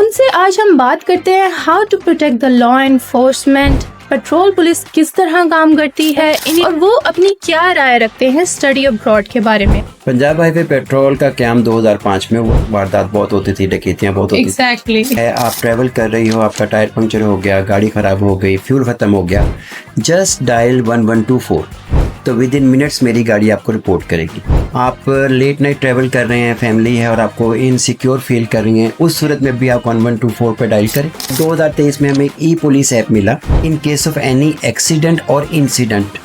उनसे आज हम बात करते हैं how to protect the law enforcement, patrol police किस तरह काम करती है और वो अपनी क्या राय रखते हैं स्टडी अब्रॉड के बारे में। पंजाब हाईवे पेट्रोल का क्याम 2005 में हुआ। वारदात बहुत होती थी, डकैतियां बहुत होती थी। आप ट्रेवल कर रही हो, आपका टायर पंक्चर हो गया, गाड़ी खराब हो गई, फ्यूल खत्म हो गया, जस्ट डायल 1124 तो विद इन मिनट्स मेरी गाड़ी आपको रिपोर्ट करेगी। आप लेट नाइट ट्रैवल कर रहे हैं, फैमिली है और आपको इनसिक्योर फील कर रही हैं, उस सूरत में भी आप 1124 पे डायल करें। 2023 में हमें एक ई पुलिस ऐप मिला। इन केस ऑफ एनी एक्सीडेंट और इंसिडेंट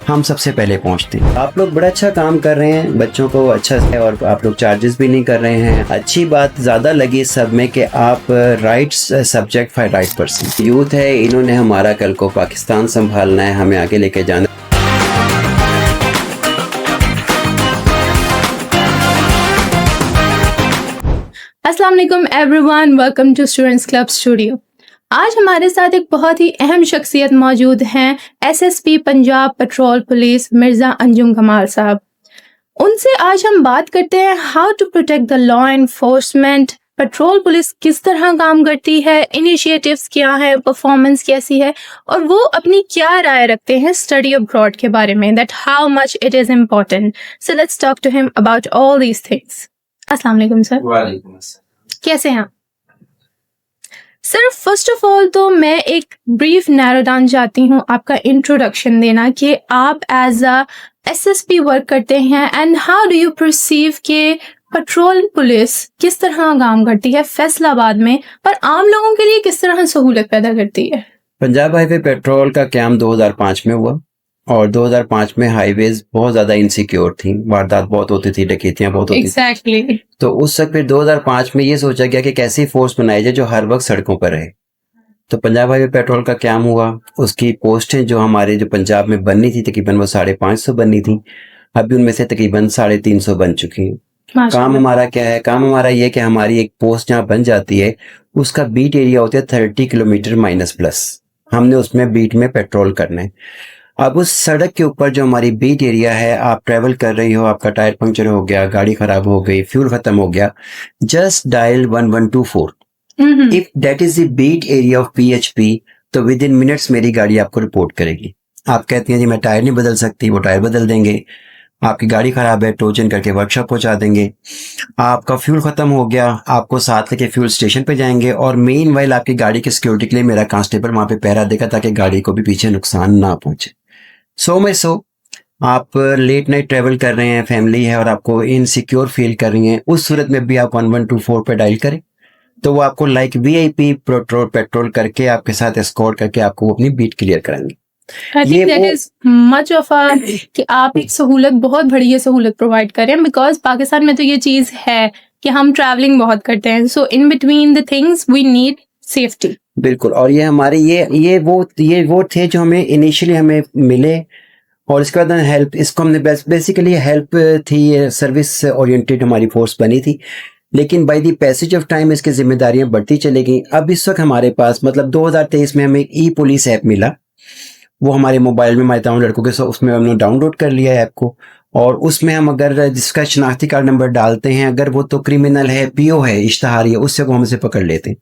हम सबसे पहले पहुंचते हैं। आप लोग बड़ा अच्छा काम कर रहे हैं, बच्चों को अच्छा है और आप लोग चार्जेस भी नहीं कर रहे हैं। अच्छी बात ज़्यादा लगी सब में कि आप rights subject for right person. Youth है, इन्होंने हमारा कल को पाकिस्तान संभालना है, हमें आगे लेके जाना। अस्सलाम वालेकुम everyone, welcome to students club studio. आज हमारे साथ एक बहुत ही अहम शख्सियत मौजूद हैं, SSP Punjab patrol police Mirza Anjum Kamal साहब। उनसे आज हम बात करते हैं how to protect the law enforcement, patrol police किस तरह काम करती है, इनिशिएटिव्स क्या है, परफॉर्मेंस कैसी है और वो अपनी क्या राय रखते हैं स्टडी अब्रॉड के बारे में, that how much it is important. So let's talk to him about all these things. अस्सलाम वालेकुम सर। वालेकुम अस्सलाम। कैसे हैं आप सर? फर्स्ट ऑफ ऑल तो मैं एक ब्रीफ नैरो डाउन चाहती हूँ, आपका इंट्रोडक्शन देना कि आप एज अ एसएसपी वर्क करते हैं and how do you perceive के पेट्रोल पुलिस किस तरह काम करती है फैसलाबाद में और आम लोगों के लिए किस तरह सहूलत पैदा करती है। पंजाब हाईवे पेट्रोल का क्याम 2005 में हुआ और 2005 में हाईवेज बहुत ज़्यादा इनसिक्योर थी, वारदात बहुत होती थी, डकैतियां बहुत होती थी। तो उस वक्त फिर 2005 में ये सोचा गया कि कैसी फोर्स बनाई जाए जो हर वक्त सड़कों पर रहे। तो पंजाब हाईवे पेट्रोल का क्याम हुआ। उसकी पोस्टें जो हमारे जो पंजाब में बननी थी तकरीबन वो 550 बननी थी, अभी उनमें से तकरीबन 350 बन चुकी हैं। काम हमारा क्या है? काम हमारा ये कि हमारी एक पोस्ट जहाँ बन जाती है उसका बीट एरिया होता है 30 किलोमीटर माइनस प्लस। हमने उसमें बीट में पेट्रोल करना है। अब उस सड़क के ऊपर जो हमारी बीट एरिया है, आप ट्रेवल कर रही हो, आपका टायर पंक्चर हो गया, गाड़ी खराब हो गई, फ्यूल खत्म हो गया, just dial 1124 if that is the beat area of PHP तो विद इन मिनट्स मेरी गाड़ी आपको रिपोर्ट करेगी। आप कहती हैं जी मैं टायर नहीं बदल सकती, वो टायर बदल देंगे। आपकी गाड़ी खराब है, टोचन करके वर्कशॉप पहुंचा देंगे। आपका फ्यूल खत्म हो गया, आपको साथ लेके फ्यूल स्टेशन पे जाएंगे और मेन वाइल आपकी गाड़ी की सिक्योरिटी के लिए मेरा कांस्टेबल वहां पे पहरा देगा ताकि गाड़ी को भी पीछे नुकसान ना पहुंचे। सो आप लेट नाइट ट्रैवल कर रहे हैं, फैमिली है और आपको इनसिक्योर फील कर रही हैं, उस सूरत में भी आप 1124 पे डायल करें तो वो आपको लाइक वीआईपी पेट्रोल करके आपके साथ एस्कॉर्ट करके आपको अपनी बीट क्लियर कराएंगे। I think that is much of a कि आप एक सहूलत, बहुत बढ़िया सहूलत प्रोवाइड करें, बिकॉज पाकिस्तान में तो ये चीज़ है कि हम ट्रैवलिंग बहुत करते हैं, so in between the things we need safety. बिल्कुल। और ये हमारे ये वो थे जो हमें इनिशियली हमें मिले और इसके बाद हेल्प, इसको हमने बेसिकली हेल्प थी, सर्विस ओरिएंटेड हमारी फोर्स बनी थी। लेकिन by the passage of time इसकी जिम्मेदारियां बढ़ती चली गई। अब इस वक्त हमारे पास मतलब 2023 में हमें ई पुलिस ऐप मिला। वो हमारे मोबाइल में, हमारे तमाम लड़कों के उसमें हमने डाउनलोड कर लिया है ऐप को और उसमें हम अगर जिसका शनाख्ती कार्ड नंबर डालते हैं, अगर वो तो क्रिमिनल है, पीओ है, इश्तहारी है, उससे वो हमसे पकड़ लेते हैं।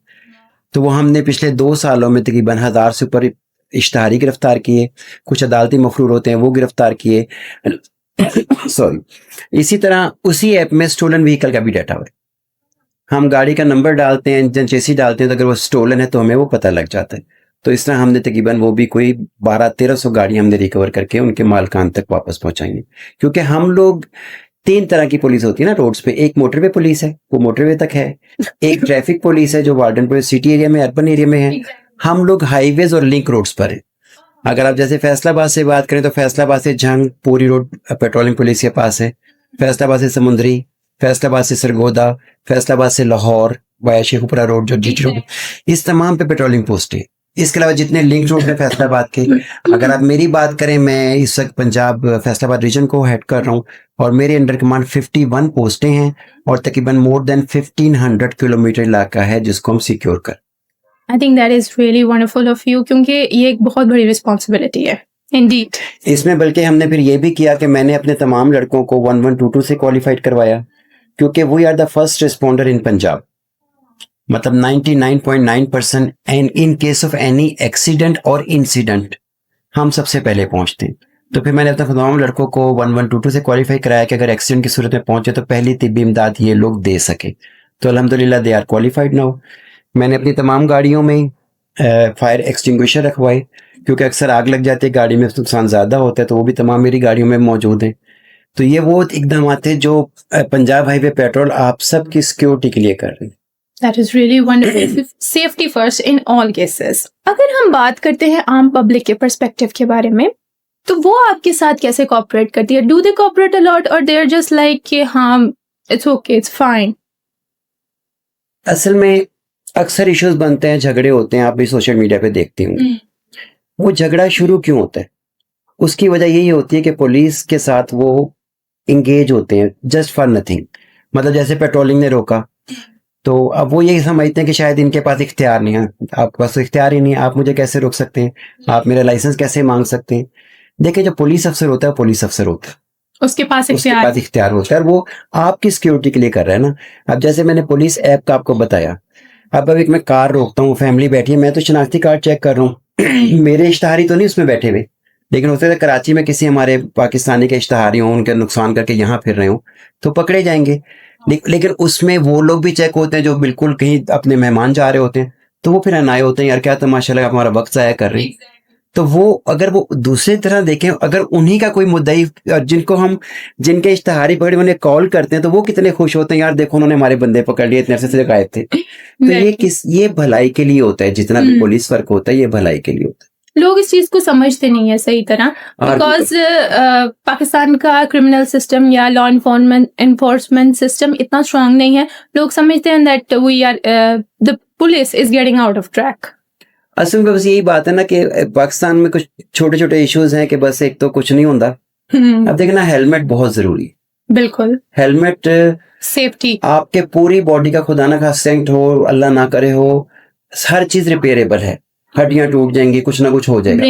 तो वो हमने पिछले 2 सालों में तकरीबन 1000 से ऊपर इश्तहारी गिरफ्तार किए, कुछ अदालती मफरूर होते हैं वो गिरफ्तार किए। सॉरी। इसी तरह उसी ऐप में स्टोलन व्हीकल का भी डाटा हुआ है। हम गाड़ी का नंबर डालते हैं, इंजन चेसी डालते हैं, तो अगर वो स्टोलन है तो हमें वो पता लग जाता है। तो इस तरह हमने तकरीबन वो भी कोई 1200-1300 गाड़ी हमने रिकवर करके उनके मालकान तक वापस पहुंचाएंगे। क्योंकि हम लोग 3 तरह की पुलिस होती है ना रोड्स पे। एक मोटरवे पुलिस है, वो मोटरवे तक है। एक ट्रैफिक पुलिस है जो वार्डन पुलिस सिटी एरिया में, अर्बन एरिया में है। हम लोग हाईवेज और लिंक रोड्स पर हैं। अगर आप जैसे फैसलाबाद से बात करें तो फैसलाबाद से जंग पूरी रोड पेट्रोलिंग पुलिस के पास है, फैसलाबाद से समुंदरी, फैसलाबाद से सरगोदा, फैसलाबाद से लाहौर वाया शेखुपुरा रोड जो जीटी रोड, इस तमाम पे पेट्रोलिंग पोस्ट है। इसके अलावा जितने लिंक रोड है फैसलाबाद के, अगर आप मेरी बात करें, मैं इस वक्त पंजाब फैसलाबाद रीजन को हेड कर रहा हूँ और मेरे अंडर कमांड 51 पोस्टें हैं और तकरीबन मोर देन 1500 किलोमीटर इलाका है जिसको हम सिक्योर कर। I think that is really wonderful of you, क्योंकि ये एक बहुत बड़ी रिस्पॉन्सिबिलिटी है इंडीड। इसमें बल्कि हमने फिर ये भी किया कि मैंने अपने तमाम लड़कों को 1122 से क्वालिफाइड करवाया, क्योंकि we are the first responder in Punjab. मतलब 99.9% and in case of any accident और इंसिडेंट हम सबसे पहले पहुंचते हैं। तो फिर मैंने अपने तमाम लड़कों को 1122 से क्वालिफाई कराया कि अगर एक्सीडेंट की सूरत में पहुंचे तो पहली तिब्बी इमदाद ये लोग दे सके। तो अल्हम्दुलिल्लाह दे आर क्वालिफाइड नाउ। मैंने अपनी तमाम गाड़ियों में फायर एक्सटिंग्विशर रखवाए, क्योंकि अक्सर आग लग जाती है, गाड़ी में नुकसान ज़्यादा होता है, तो वो भी तमाम मेरी गाड़ियों में मौजूद हैं। तो ये वो इकदाम थे जो पंजाब हाईवे पेट्रोल आप सब की सिक्योरिटी के लिए कर रही है। That is really wonderful. Safety first in all cases. अगर हम बात करते हैं आम पब्लिक के पर्सपेक्टिव के बारे में, तो वो आपके साथ कैसे कोऑपरेट करती है? Do they cooperate a lot or they are just like कि हाँ it's okay, it's fine? असल में अक्सर इश्यूज बनते हैं, झगड़े होते हैं, आप भी सोशल मीडिया पे देखते होंगे। वो झगड़ा शुरू क्यों होता है? उसकी वजह यही होती है कि पुलिस के साथ वो इंगेज होते हैं जस्ट फॉर नथिंग। मतलब जैसे पेट्रोलिंग ने रोका, तो अब वो यही समझते हैं कि शायद इनके पास इख्तियार नहीं है। आपके पास तो इख्तियार ही नहीं है, आप मुझे कैसे रोक सकते हैं? आप मेरा लाइसेंस कैसे मांग सकते हैं? देखिए, जो पुलिस अफसर होता है पुलिस अफसर होता है, उसके पास इख्तियार होता है, और वो आपकी सिक्योरिटी के लिए कर रहा है ना। अब जैसे मैंने पुलिस ऐप का आपको बताया, अब एक मैं कार रोकता हूँ, फैमिली बैठी है, मैं तो शनाख्ती कार्ड चेक कर रहा हूँ मेरे इश्तहारी तो नहीं उसमें बैठे हुए, लेकिन होते थे कराची में किसी हमारे पाकिस्तानी के इश्तहारी हों, उनके नुकसान करके यहाँ फिर रहे हो तो पकड़े जाएंगे। लेकिन उसमें वो लोग भी चेक होते हैं जो बिल्कुल कहीं अपने मेहमान जा रहे होते हैं, तो वो फिर अनाए होते हैं, यार क्या तमाशा लगा, हमारा वक्त ज़ाया कर रहे हैं। तो वो अगर वो दूसरी तरह देखें, अगर उन्हीं का कोई मुद्दई जिनके इश्तहारी पकड़े उन्हें कॉल करते हैं, तो वो कितने खुश होते हैं, यार देखो उन्होंने हमारे बंदे पकड़ लिए, इतने अरसे से गायब थे। तो ये भलाई के लिए होता है, जितना भी पुलिस वर्क होता है ये भलाई के लिए होता है। लोग इस चीज को समझते नहीं है सही तरह, बिकॉज पाकिस्तान का क्रिमिनल सिस्टम या लॉ इन्फोर्समेंट सिस्टम इतना स्ट्रांग नहीं है। लोग समझते हैं that we are the police is getting out of track. असल में बस यही बात है ना कि पाकिस्तान में कुछ छोटे छोटे इश्यूज हैं कि बस एक तो कुछ नहीं होता। अब देखना, हेलमेट बहुत जरूरी है। बिल्कुल, हेलमेट सेफ्टी, आपके पूरी बॉडी का खुदा ना खास्ता एक्सीडेंट हो, अल्लाह ना करे हो, हर चीज रिपेयरेबल है। हड्डियां टूट जाएंगी, कुछ ना कुछ हो जाएगा,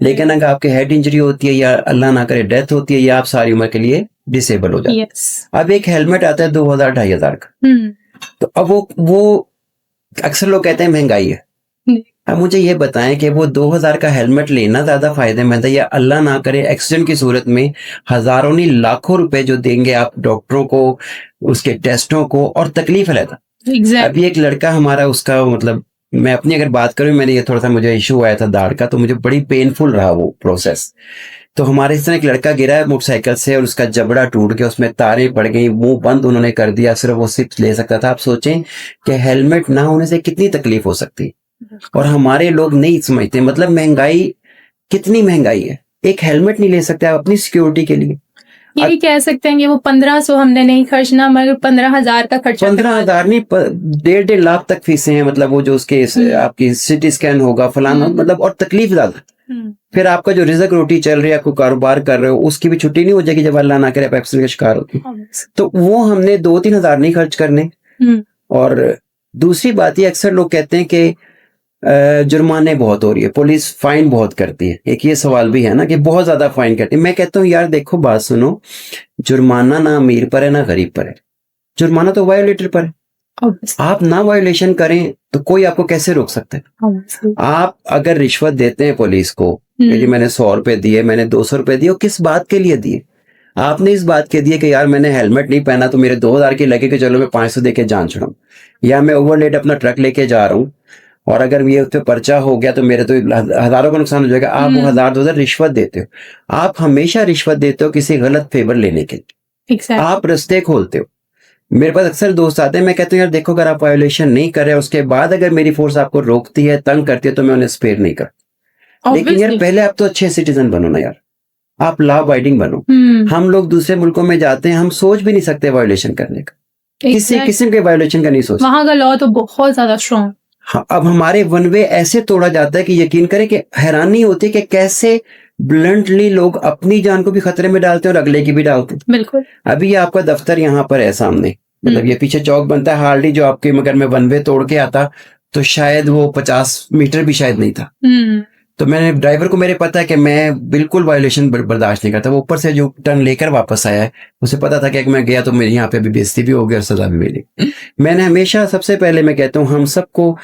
लेकिन अगर आपके हेड इंजरी होती है या अल्लाह ना करे डेथ होती है, या आप सारी उम्र के लिए डिसेबल हो जाते हैं। अब एक हेलमेट आता है 2000-2500 का, तो अब वो अक्सर लोग कहते हैं महंगाई है। अब मुझे ये बताएं कि वो 2000 का हेलमेट लेना ज्यादा फायदेमंद है, या अल्लाह ना करे एक्सीडेंट की सूरत में हजारों नहीं लाखों रुपए जो देंगे आप डॉक्टरों को, उसके टेस्टों को, और तकलीफ रहता। अभी एक लड़का हमारा, उसका मतलब मैं अपनी अगर बात करूं, मैंने ये थोड़ा सा मुझे इशू आया था दाढ़ का, तो मुझे बड़ी पेनफुल रहा वो प्रोसेस। तो हमारे इस तरह एक लड़का गिरा है मोटरसाइकिल से, और उसका जबड़ा टूट गया, उसमें तारें पड़ गई, मुंह बंद उन्होंने कर दिया, सिर्फ वो सिर्फ ले सकता था। आप सोचें कि हेलमेट ना होने से कितनी तकलीफ हो सकती, और हमारे लोग नहीं समझते। मतलब महंगाई, कितनी महंगाई है, एक हेलमेट नहीं ले सकते आप अपनी सिक्योरिटी के लिए। यही कह सकते हैं कि वो 1500 हमने नहीं खर्चना, मगर 15,000 का खर्चा, 15,000 नहीं, 1.5 लाख तक फीसें हैं। मतलब वो जो उसके आपकी सिटी स्कैन होगा फलाना, मतलब, और तकलीफ ज्यादा। फिर आपका जो रिजक रोटी चल रही है, आपको कारोबार कर रहे हो, उसकी भी छुट्टी नहीं हो जाएगी जब अल्लाह ना करे आप एक्सीडेंट का शिकार होती। तो वो हमने 2-3 हजार नहीं खर्च करने। और दूसरी बात ये, अक्सर लोग कहते हैं कि जुर्माने बहुत हो रही है, पुलिस फाइन बहुत करती है। एक ये सवाल भी है ना कि बहुत ज्यादा फाइन करती है। मैं कहता हूँ यार देखो, बात सुनो, जुर्माना ना अमीर पर है ना गरीब पर है, जुर्माना तो वायोलेटर पर है। आप ना वायोलेशन करें तो कोई आपको कैसे रोक सकता है? आप अगर रिश्वत देते हैं पुलिस को कि जी मैंने 100 रुपए दिए, मैंने 200 रुपए दिए, किस बात के लिए दिए? आपने इस बात के दिए कि यार मैंने हेलमेट नहीं पहना तो मेरे 2000 की लगे कि चलो मैं 500 देके जान छुड़ाऊं, या मैं ओवरलेट अपना ट्रक लेके जा रहा हूं और अगर ये उस पर पर्चा हो गया तो मेरे तो हजारों का नुकसान हो जाएगा। आप वो 1000-2000 रिश्वत देते हो। आप हमेशा रिश्वत देते हो किसी गलत फेवर लेने के लिए। आप रास्ते खोलते हो। मेरे पास अक्सर दोस्त आते हैं, मैं कहता हूँ यार देखो, अगर आप वायोलेशन नहीं कर रहे, उसके बाद अगर मेरी फोर्स आपको रोकती है, तंग करती है, तो मैं उन्हें स्पेयर नहीं करता। लेकिन यार पहले आप तो अच्छे सिटीजन बनो ना यार, आप लॉ अबाइडिंग बनो। हम लोग दूसरे मुल्कों में जाते हैं, हम सोच भी नहीं सकते वायोलेशन करने का, किसी किस्म के वायोलेशन का नहीं सोचते। वहां का लॉ तो बहुत ज्यादा स्ट्रॉन्ग। हाँ, अब हमारे वन वे ऐसे तोड़ा जाता है कि यकीन करें कि हैरानी होती है कि कैसे ब्लंटली लोग अपनी जान को भी खतरे में डालते हैं और अगले की भी डालते हैं। बिल्कुल। अभी ये आपका दफ्तर यहाँ पर है सामने, मतलब ये पीछे चौक बनता है, हार्डली जो आपके, मगर मैं वन वे तोड़ के आता तो शायद वो 50 मीटर भी शायद नहीं था। तो मैंने ड्राइवर को मेरे पता है कि मैं बिल्कुल वायोलेशन बर्दाश्त नहीं करता, वो ऊपर से जो टर्न लेकर वापस आया है उसे पता था कि अगर मैं गया तो मेरे यहाँ पे भी बेइज्जती भी होगी और सजा भी मिलेगी। मैंने हमेशा सबसे पहले मैं कहता हूँ हम सबको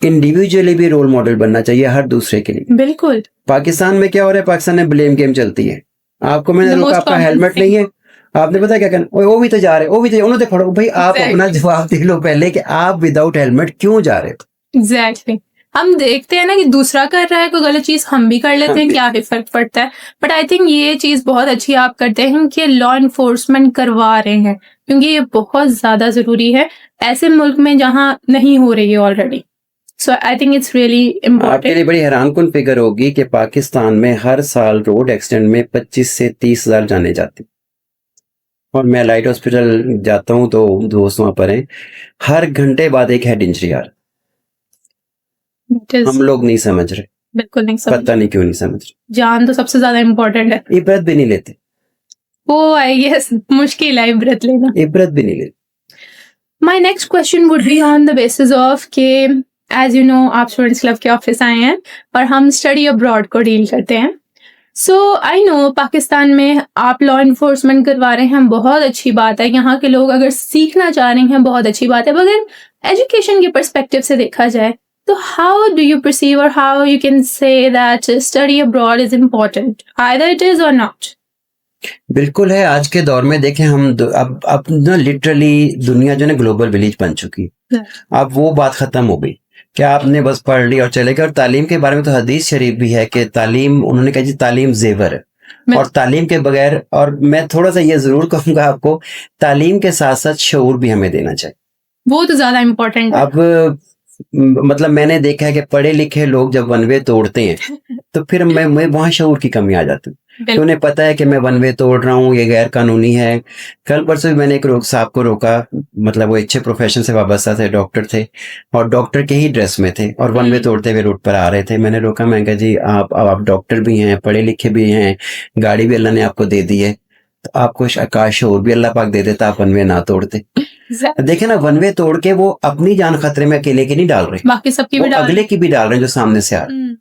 इंडिविजुअली भी रोल मॉडल बनना चाहिए हर दूसरे के लिए। बिल्कुल। पाकिस्तान में क्या हो रहा है, पाकिस्तान में ब्लेम गेम चलती है। आपको मैंने The रोका, most आपका common हेलमेट thing. नहीं है, आपने पता क्या करना, वो भी तो जा रहे, वो भी तो उन्होंने तो फड़ो भाई। आप Exactly. अपना जवाब दे लो पहले कि आप विदाउट हेलमेट क्यों जा रहे हो। एग्जैक्टली हम देखते हैं ना कि दूसरा कर रहा है कोई गलत चीज, हम भी कर लेते हैं, क्या ही फर्क पड़ता है। बट आई थिंक ये चीज बहुत अच्छी आप करते हैं कि लॉ इन्फोर्समेंट करवा रहे हैं, क्योंकि ये बहुत ज्यादा जरूरी है ऐसे मुल्क में जहां नहीं हो रही है already. So I think it's really आपके इम्पोर्टेंट। लिए बड़ी हैरानकुन फिगर होगी कि पाकिस्तान में हर साल रोड एक्सीडेंट में 25 से 30 हजार जाने जाती। और मैं लाइट हॉस्पिटल जाता हूँ तो दोस्त वहां पर हैं, हर घंटे बाद एक हेड इंजरी आ रहा। हम लोग नहीं समझ रहे, बिल्कुल नहीं समझ, पता नहीं क्यों नहीं समझ रहे। जान तो सबसे ज्यादा इम्पोर्टेंट है। इबरत भी नहीं लेते, वो आई गेस मुश्किल है इबरत लेना। इबरत भी नहीं लेते। My next question would be on the basis of के एज यू नो आप स्टूडेंट्स क्लब के ऑफिस आए हैं और हम स्टडी अब्रॉड को डील करते हैं। सो आई नो पाकिस्तान में आप लॉ इन्फोर्समेंट करवा रहे हैं, बहुत अच्छी बात है। यहाँ के लोग अगर सीखना चाह रहे हैं बहुत अच्छी बात है, मगर एजुकेशन के पर्सपेक्टिव से देखा जाए तो हाउ डू यू परसीव और how you can say that study abroad is important, either it is और नॉट? बिल्कुल है। आज के दौर में देखें हम अब ना लिटरली दुनिया जो है ग्लोबल विलेज बन चुकी है। अब वो बात खत्म हो गई कि आपने बस पढ़ ली और चले गए। और तालीम के बारे में तो हदीस शरीफ भी है कि तालीम, उन्होंने कहा जी तालीम जेवर है, और तालीम के बगैर, और मैं थोड़ा सा ये जरूर कहूंगा आपको, तालीम के साथ साथ शऊर भी हमें देना चाहिए। वो तो ज्यादा इम्पोर्टेंट है। अब मतलब मैंने देखा है कि पढ़े लिखे लोग जब वन वे तोड़ते हैं तो फिर मैं वहां शऊर की कमी आ जाती है। तो उन्हें पता है कि मैं वन वे तोड़ रहा हूँ, ये गैर कानूनी है। कल परसों भी मैंने एक साहब को रोका, मतलब वो अच्छे प्रोफेशन से वाबस्ता थे, डॉक्टर थे और डॉक्टर के ही ड्रेस में थे और वन वे तोड़ते हुए रोड पर आ रहे थे। मैंने रोका, मैं कहा जी आप डॉक्टर भी हैं, पढ़े लिखे भी हैं, गाड़ी भी अल्लाह ने आपको दे दी है, तो आपको आकाश शऊर भी अल्लाह पाक दे देता, आप वन वे ना तोड़ते। देखे ना, वन वे तोड़ के वो अपनी जान खतरे में अकेले की नहीं डाल रहे, बाकी सबकी भी अगले की भी डाल रहे हैं जो सामने से आ रहे हैं।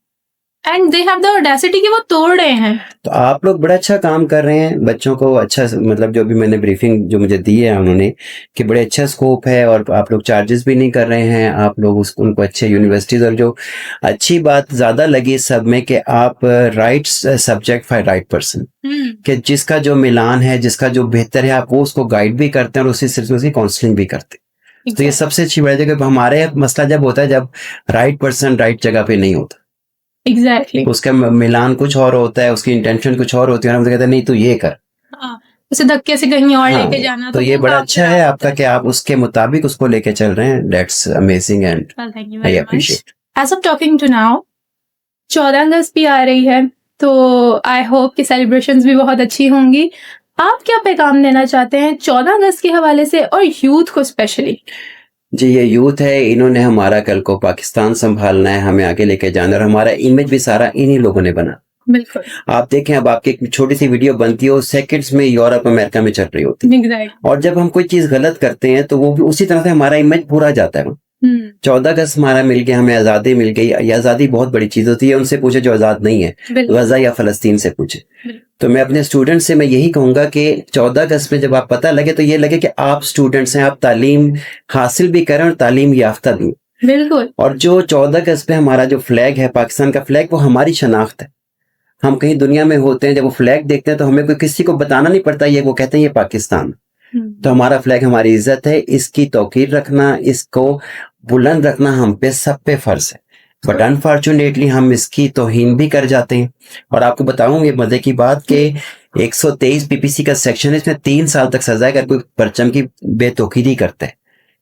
And they have the audacity कि वो तोड़ रहे हैं। तो आप लोग बड़ा अच्छा काम कर रहे हैं, बच्चों को अच्छा, मतलब जो भी मैंने ब्रीफिंग जो मुझे दी है उन्होंने, कि बड़े अच्छा स्कोप है और आप लोग चार्जेस भी नहीं कर रहे हैं, आप लोग उनको अच्छे यूनिवर्सिटीज, और जो अच्छी बात ज्यादा लगी सब में कि आप right subject for right person, कि जिसका जो मिलान है, जिसका जो बेहतर है, आप वो उसको गाइड भी करते हैं और उसी सिलसिले उसकी काउंसलिंग भी करते हैं। तो ये सबसे अच्छी बात है कि हमारे मसला जब होता है जब राइट पर्सन राइट जगह पे नहीं होता। एग्जैक्टली उसका मिलान कुछ और होता है, उसकी इंटेंशन कुछ और होती है, हम तो कहते हैं नहीं तो ये कर, उसे धक्के से कहीं और लेके जाना। तो ये बड़ा अच्छा है आपका कि आप उसके मुताबिक उसको लेके चल रहे हैं। That's amazing and I appreciate. As of talking to now 14 अगस्त भी आ रही है, तो आई होप कि सेलिब्रेशंस भी बहुत अच्छी होंगी। आप क्या पैगाम देना चाहते हैं 14 अगस्त के हवाले से और यूथ को स्पेशली? जी, ये यूथ है, इन्होंने हमारा कल को पाकिस्तान संभालना है, हमें आगे लेके जाना, और हमारा इमेज भी सारा इन्हीं लोगों ने बना। बिल्कुल। आप देखें, अब आपकी एक छोटी सी वीडियो बनती हो, सेकंड्स में यूरोप अमेरिका में चल रही होती है। और जब हम कोई चीज गलत करते हैं तो वो भी उसी तरह से हमारा इमेज पूरा जाता है। 14 अगस्त हमारा मिल गया, हमें आज़ादी मिल गई। ये आज़ादी बहुत बड़ी चीज होती है, उनसे पूछे जो आज़ाद नहीं है, गजा या फलस्तीन से पूछे। तो मैं अपने स्टूडेंट से मैं यही कहूंगा कि 14 अगस्त में जब आप पता लगे तो ये लगे कि आप स्टूडेंट्स हैं, आप तालीम हासिल भी करें और तालीम याफ्ता भी। बिल्कुल। और जो 14 अगस्त पे हमारा जो फ्लैग है, पाकिस्तान का फ्लैग, वो हमारी शनाख्त है। हम कहीं दुनिया में होते हैं, जब वो फ्लैग देखते हैं तो हमें कोई किसी को बताना नहीं पड़ता, ये वो कहते हैं ये पाकिस्तान। तो हमारा फ्लैग हमारी इज्जत है, इसकी तौकीर रखना, इसको बुलंद रखना हम पे सब पे फर्ज है। बट अनफॉर्चुनेटली हम इसकी तौहीन भी कर जाते हैं। और आपको बताऊं ये मजे की बात कि 123 पीपीसी का सेक्शन है, इसमें 3 साल तक सजा है अगर कोई परचम की बेतौकीरी करता है।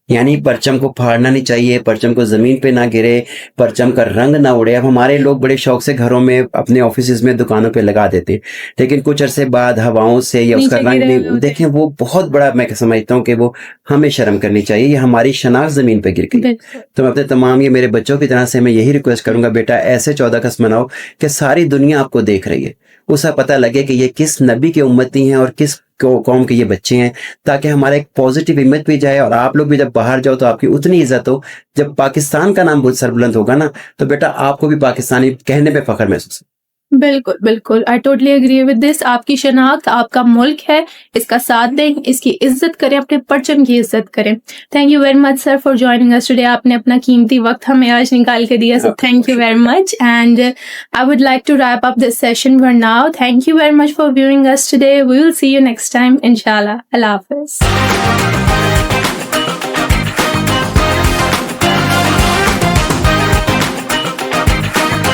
यानी परचम को फाड़ना नहीं चाहिए, परचम को जमीन पे ना गिरे, परचम का रंग ना उड़े। अब हमारे लोग बड़े शौक से घरों में, अपने ऑफिस में, दुकानों पे लगा देते हैं, लेकिन कुछ अरसे बाद हवाओं से या उसका रंग नहीं, देखें वो बहुत बड़ा, मैं समझता हूँ कि वो हमें शर्म करनी चाहिए, ये हमारी शनाख्त जमीन पे गिर गई। तो मैं अपने तमाम ये मेरे बच्चों की तरह से मैं यही रिक्वेस्ट करूंगा, बेटा ऐसे 14 अगस्त मनाओ कि सारी दुनिया आपको देख रही है, उसे पता लगे कि ये किस नबी के उम्मती हैं और किस कौम के ये बच्चे हैं, ताकि हमारा एक पॉजिटिव इमेज भी जाए और आप लोग भी जब बाहर जाओ तो आपकी उतनी इज्जत हो। जब पाकिस्तान का नाम सरबुलंद होगा ना, तो बेटा आपको भी पाकिस्तानी कहने पे फख्र महसूस है। बिल्कुल, बिल्कुल। I totally agree with this. आपकी शनाख्त आपका मुल्क है, इसका साथ दें, इसकी इज़्ज़त करें, अपने परचम की इज़्ज़त करें। Thank you very much sir for joining us today. आपने अपना कीमती वक़्त हमें आज निकाल के दिया, सो आपका थैंक यू बहुत very much and I would like to wrap up this session for now. Thank you very much for viewing us today. We will see you next time, inshallah. Allah Hafiz.